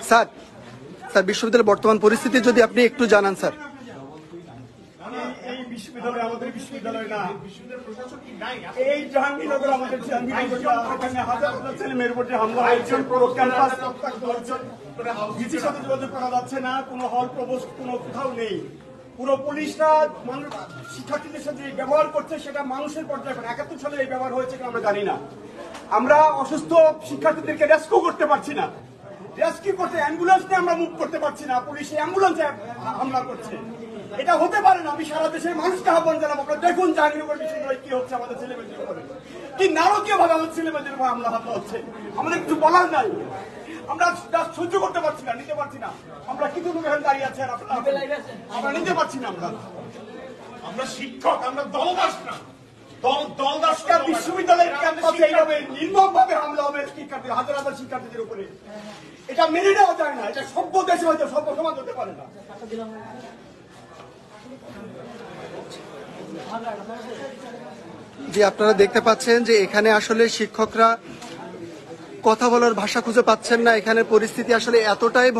Sir sir বিশ্ববিদ্যালয়ের বর্তমান পরিস্থিতি যদি আপনি একটু জানান স্যার। এই বিশ্ববিদ্যালয় আমাদের বিশ্ববিদ্যালয় না, এই জাহাঙ্গীরনগর আমাদের জাহাঙ্গীরনগর, এখানে হাজার হাজার ছেলে মেয়ের উপর হামলা হয়েছে, পুরো ক্যাম্পাস রক্তাক্ত হচ্ছে, ভিসির সাথে যোগাযোগ করা যাচ্ছে না, কোনো হল প্রবোস্ট কোনো কোথাও নেই। পুরো পুলিশরা মানুষ শিক্ষার্থীদের সাথে ব্যবহার করছে সেটা মানুষের পর্যায়ে 71 সালে এই ব্যবহার হয়েছে কিনা আমরা জানি না। আমরা অসুস্থ শিক্ষার্থীদেরকে রেস্কিউ করতে পারছি না, রেস্কিউ করতে অ্যাম্বুলেন্স নিয়ে আমরা মুভ করতে পারছি না, পুলিশ অ্যাম্বুলেন্সে হামলা করছে। এটা হতে পারে না। আমি সারা দেশের মানুষকে আহ্বান জানাবো, আপনারা দেখুন জাহাঙ্গীরনগর বিশ্ববিদ্যালয়ে কি হচ্ছে, আমাদের ছেলেমেয়েদের উপরে কি নারকীয় ভাবে আমাদের ছেলেমেয়েদের উপর হামলা হচ্ছে। আমাদের কিছু বলার নাই, আমরা সহ্য করতে পারছি না, নিতে পারছি না। আমরা কিছু লোক এখানে দাঁড়িয়ে আছি আর আমরা নিতে পারছি না। আমরা শিক্ষক, আমরা দলদাস না, দলদাস বিশ্ববিদ্যালয়ের ক্যাম্পাসে এইভাবে নির্মম ভাবে হামলা হবে শিক্ষার্থী, হাজার হাজার শিক্ষার্থীদের উপরে, এটা মেনে নেওয়া যায় না। এটা সভ্য দেশে হয়তো সভ্য সমাজ হতে পারে না। যে আপনারা দেখতে পাচ্ছেন যে এখানে আসলে শিক্ষকরা কথা বলার ভাষা খুঁজে পাচ্ছেন না। এখানে পরিস্থিতি আসলে এতটাই